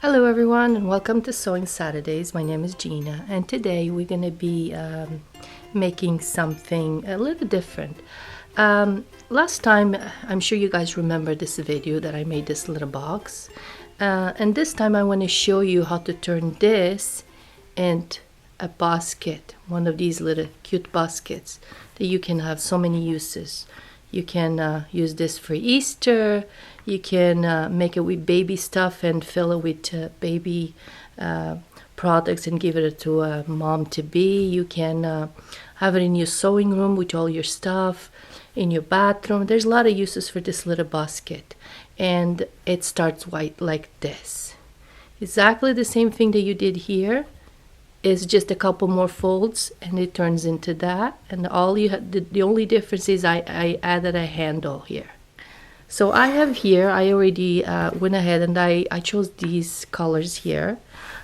Hello everyone and welcome to Sewing Saturdays. My name is Gina and today we're going to be making something a little different. Last time, I'm sure you guys remember this video that I made this little box, and this time I want to show you how to turn this into a basket, one of these little cute baskets that you can have so many uses. You can use this for Easter. You can make it with baby stuff and fill it with baby products and give it to a mom-to-be. You can have it in your sewing room with all your stuff, in your bathroom. There's a lot of uses for this little basket, and it starts white like this. Exactly the same thing that you did here is just a couple more folds and it turns into that, and all you had, the only difference is I added a handle here. So I have here, I already went ahead and I chose these colors here.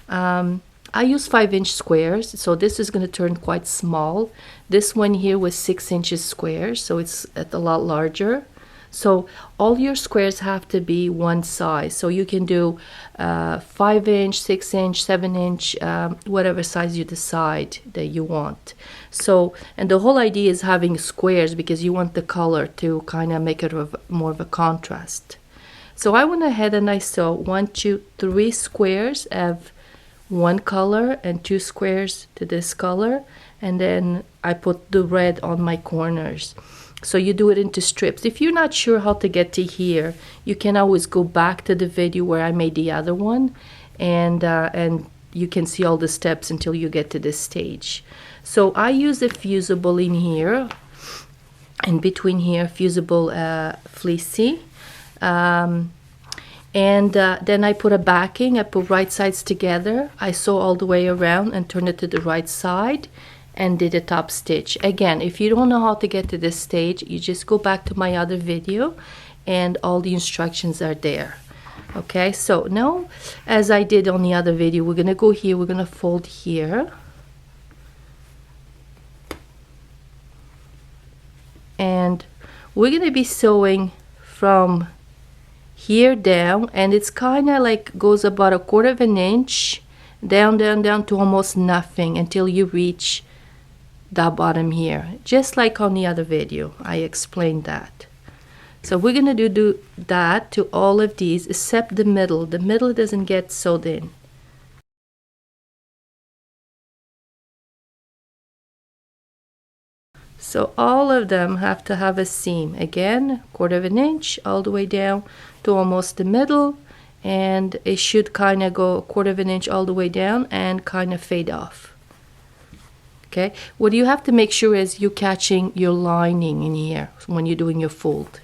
I use 5-inch squares, so this is going to turn quite small. This one here was 6 inches squares, so it's a lot larger. So all your squares have to be one size. So you can do 5-inch, 6-inch, 7-inch, whatever size you decide that you want. So, and the whole idea is having squares because you want the color to kind of make it more of a contrast. So I went ahead and I sewed 1, 2, 3 squares of one color and 2 squares to this color, and then I put the red on my corners. So you do it into strips. If you're not sure how to get to here, you can always go back to the video where I made the other one, and you can see all the steps until you get to this stage. So I use a fusible in here, in between here, fusible fleecy. And then I put a backing. I put right sides together. I sew all the way around and turn it to the right side and did a top stitch. Again, if you don't know how to get to this stage, you just go back to my other video and all the instructions are there. Okay, so now, as I did on the other video, we're gonna go here, we're gonna fold here, and we're gonna be sewing from here down, and it's kind of like goes about 1/4 of an inch down to almost nothing until you reach that bottom here, just like on the other video I explained that. So we're gonna do that to all of these except the middle. The middle doesn't get sewed in. So all of them have to have a seam, again 1/4 of an inch all the way down to almost the middle, and it should kind of go 1/4 of an inch all the way down and kind of fade off. Okay, what you have to make sure is you're catching your lining in here when you're doing your fold.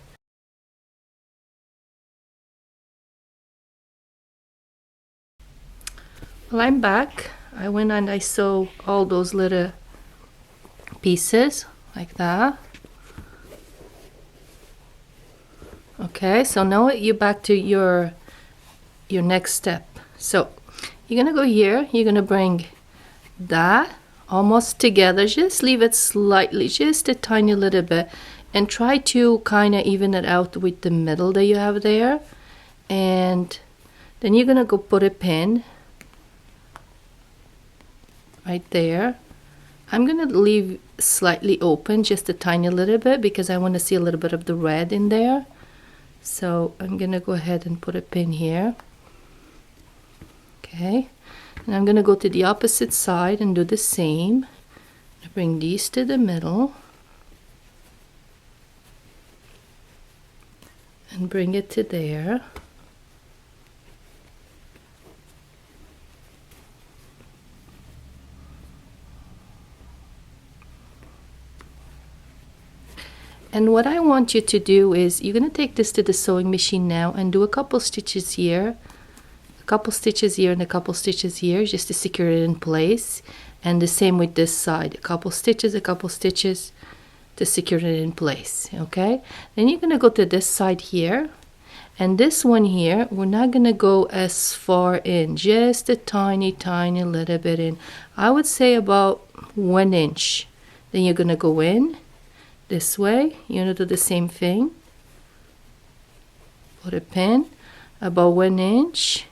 Well, I'm back. I went and I sewed all those little pieces like that. Okay, so now you're back to your next step. So you're gonna go here, you're gonna bring that almost together, just leave it slightly, just a tiny little bit, and try to kind of even it out with the middle that you have there. And then you're gonna go put a pin right there. I'm gonna leave slightly open, just a tiny little bit, because I want to see a little bit of the red in there. So I'm gonna go ahead and put a pin here. Okay, and I'm gonna go to the opposite side and do the same. Bring these to the middle and bring it to there. And what I want you to do is you're going to take this to the sewing machine now and do a couple stitches here, a couple stitches here, and a couple stitches here, just to secure it in place. And the same with this side, a couple stitches to secure it in place. Okay, then you're going to go to this side here, and this one here we're not going to go as far in, just a tiny little bit in. I would say about 1 inch. Then you're going to go in this way. You're going to do the same thing, put a pin about 1 inch,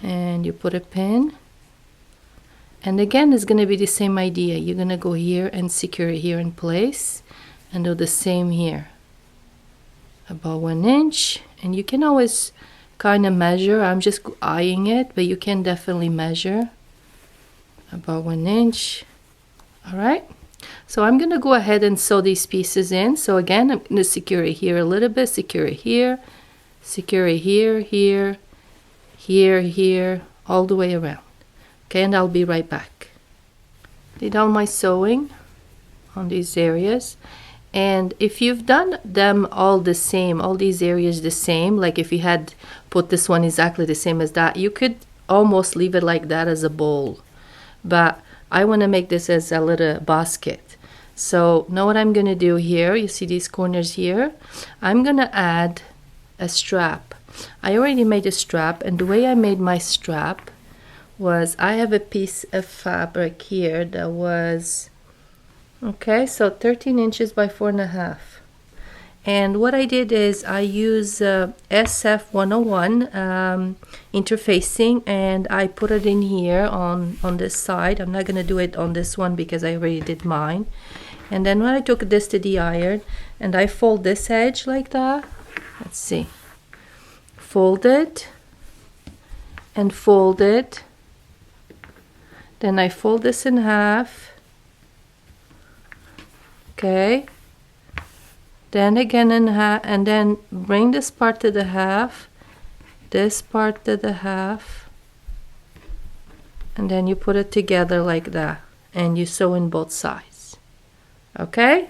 and you put a pin. And again, it's going to be the same idea. You're going to go here and secure it here in place and do the same here. About 1 inch, and you can always kind of measure. I'm just eyeing it, but you can definitely measure about 1 inch. All right, so I'm going to go ahead and sew these pieces in. So again, I'm going to secure it here a little bit, secure it here, secure it here, here, here, here, all the way around. Okay, and I'll be right back. Did all my sewing on these areas. And if you've done them all the same, all these areas the same, like if you had put this one exactly the same as that, you could almost leave it like that as a bowl. But I want to make this as a little basket. So now what I'm going to do here, you see these corners here, I'm going to add a strap. I already made a strap, and the way I made my strap was I have a piece of fabric here that was, okay, so 13 inches by 4.5. And what I did is I use SF101 interfacing, and I put it in here on this side. I'm not going to do it on this one because I already did mine. And then when I took this to the iron and I fold this edge like that, let's see, fold it and fold it. Then I fold this in half. Okay, then again in half, and then bring this part to the half, this part to the half, and then you put it together like that, and you sew in both sides. Okay,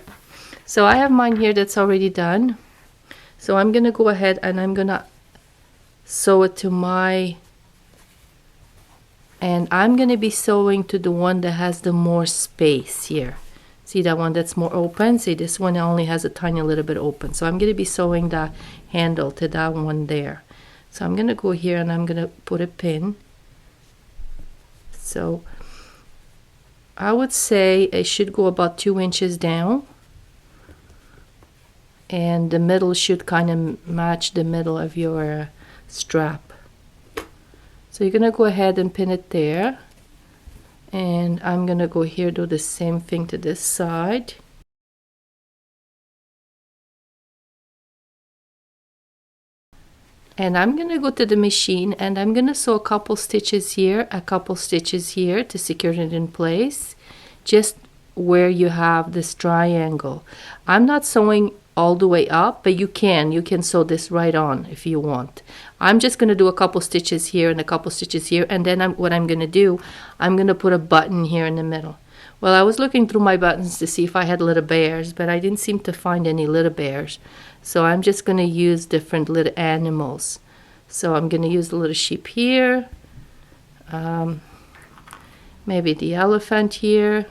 so I have mine here that's already done. So I'm gonna go ahead and I'm gonna sew it to my, and I'm gonna be sewing to the one that has the more space here. See that one that's more open? See, this one only has a tiny little bit open. So I'm going to be sewing the handle to that one there. So I'm going to go here and I'm going to put a pin. So I would say it should go about 2 inches down. And the middle should kind of match the middle of your strap. So you're going to go ahead and pin it there. And I'm gonna go here, do the same thing to this side. And I'm gonna go to the machine and I'm gonna sew a couple stitches here, a couple stitches here to secure it in place, just where you have this triangle. I'm not sewing all the way up, but you can sew this right on if you want. I'm just going to do a couple stitches here and a couple stitches here, and then what I'm going to do, I'm going to put a button here in the middle. Well, I was looking through my buttons to see if I had little bears, but I didn't seem to find any little bears. So I'm just going to use different little animals. So I'm going to use the little sheep here, maybe the elephant here,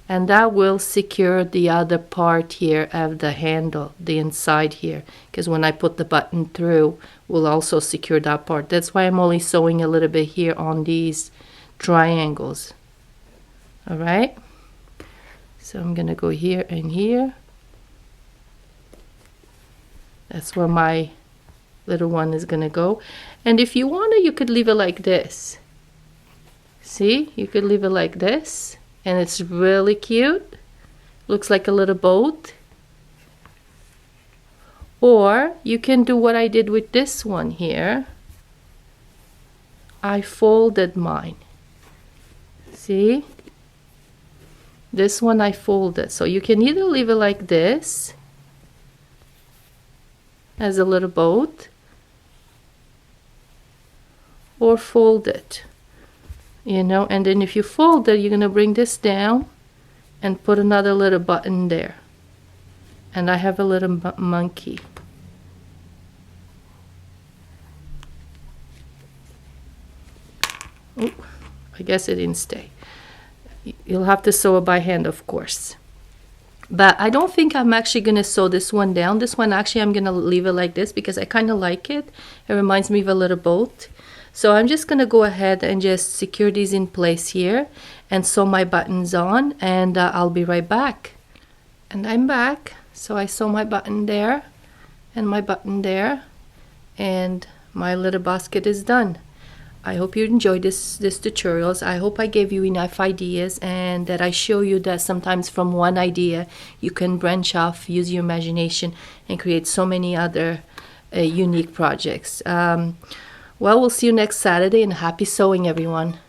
and that will secure the other part here of the handle, the inside here, because when I put the button through, will also secure that part. That's why I'm only sewing a little bit here on these triangles. All right, so I'm gonna go here and here. That's where my little one is gonna go. And if you want to, you could leave it like this. See, you could leave it like this. And it's really cute. Looks like a little boat. Or you can do what I did with this one here. I folded mine. See? This one I folded. So you can either leave it like this, as a little boat, or fold it. You know, and then if you fold it, you're going to bring this down and put another little button there. And I have a little monkey. Oh, I guess it didn't stay. You'll have to sew it by hand, of course. But I don't think I'm actually going to sew this one down. This one, actually, I'm going to leave it like this because I kind of like it. It reminds me of a little boat. So I'm just going to go ahead and just secure these in place here and sew my buttons on, and I'll be right back. And I'm back. So I sew my button there and my button there, and my little basket is done. I hope you enjoyed this tutorials. I hope I gave you enough ideas, and that I show you that sometimes from one idea you can branch off, use your imagination, and create so many other unique projects. Well, we'll see you next Saturday, and happy sewing, everyone.